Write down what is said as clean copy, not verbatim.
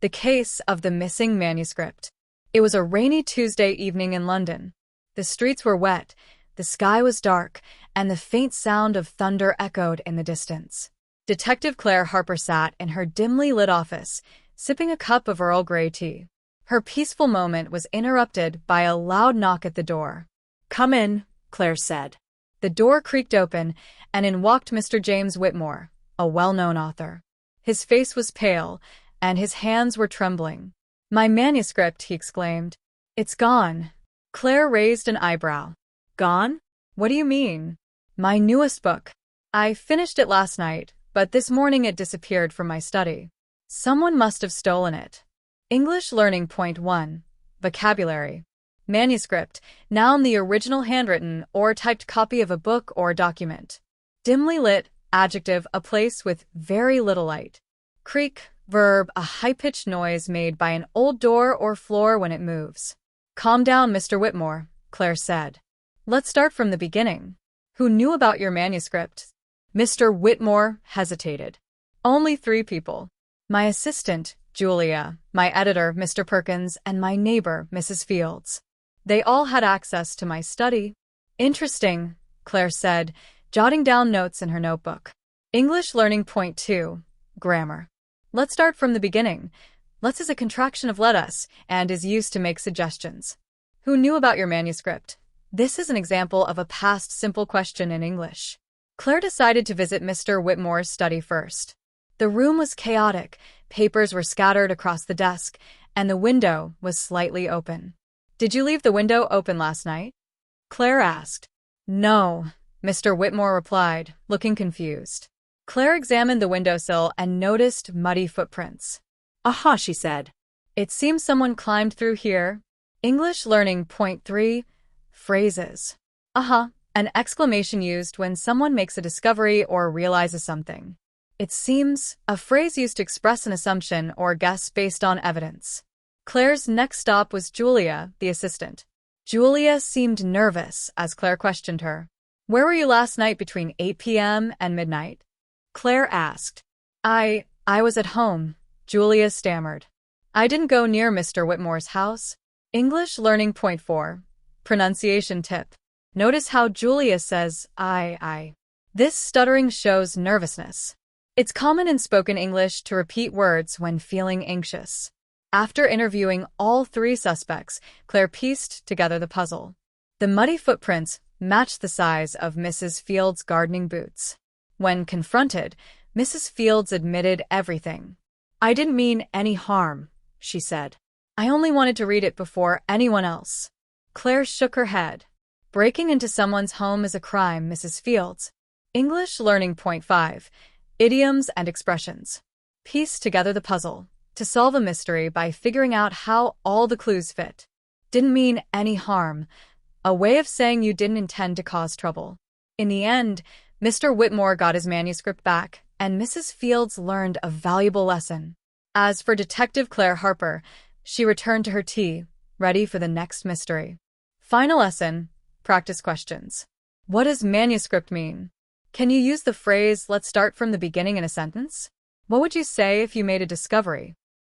The Case of the Missing Manuscript. It was a rainy Tuesday evening in London. The streets were wet, the sky was dark, and the faint sound of thunder echoed in the distance. Detective Claire Harper sat in her dimly lit office, sipping a cup of Earl Grey tea. Her peaceful moment was interrupted by a loud knock at the door. "Come in," Claire said. The door creaked open, and in walked Mr. James Whitmore, a well-known author. His face was pale, and his hands were trembling. "My manuscript," he exclaimed. "It's gone." Claire raised an eyebrow. "Gone? What do you mean?" "My newest book. I finished it last night, but this morning it disappeared from my study. Someone must have stolen it." English Learning Point 1. Vocabulary. Manuscript, noun, the original handwritten or typed copy of a book or document. Dimly lit, adjective, a place with very little light. Creak, verb, a high-pitched noise made by an old door or floor when it moves. "Calm down, Mr. Whitmore," Claire said. "Let's start from the beginning. Who knew about your manuscript?" Mr. Whitmore hesitated. "Only 3 people. My assistant, Julia, my editor, Mr. Perkins, and my neighbor, Mrs. Fields. They all had access to my study." "Interesting," Claire said, jotting down notes in her notebook. English Learning Point 2. Grammar. Let's start from the beginning. Let's is a contraction of let us and is used to make suggestions. Who knew about your manuscript? This is an example of a past simple question in English. Claire decided to visit Mr. Whitmore's study first. The room was chaotic, papers were scattered across the desk, and the window was slightly open. "Did you leave the window open last night?" Claire asked. "No," Mr. Whitmore replied, looking confused. Claire examined the windowsill and noticed muddy footprints. "Aha," she said. "It seems someone climbed through here." English Learning Point 3. Phrases. Aha, an exclamation used when someone makes a discovery or realizes something. It seems, a phrase used to express an assumption or guess based on evidence. Claire's next stop was Julia, the assistant. Julia seemed nervous as Claire questioned her. "Where were you last night between 8 p.m. and midnight?" Claire asked. I was at home," Julia stammered. "I didn't go near Mr. Whitmore's house." English Learning Point 4. Pronunciation tip. Notice how Julia says I. This stuttering shows nervousness. It's common in spoken English to repeat words when feeling anxious. After interviewing all 3 suspects, Claire pieced together the puzzle. The muddy footprints matched the size of Mrs. Fields' gardening boots. When confronted, Mrs. Fields admitted everything. "I didn't mean any harm," she said. "I only wanted to read it before anyone else." Claire shook her head. Breaking into someone's home is a crime, Mrs. Fields. English Learning Point 5. Idioms and expressions. Piece together the puzzle to solve a mystery by figuring out how all the clues fit. Didn't mean any harm, a way of saying you didn't intend to cause trouble. In the end, Mr. Whitmore got his manuscript back, and Mrs. Fields learned a valuable lesson. As for Detective Claire Harper, she returned to her tea, ready for the next mystery. Final lesson, practice questions. What does manuscript mean? Can you use the phrase, "let's start from the beginning" in a sentence? What would you say if you made a discovery?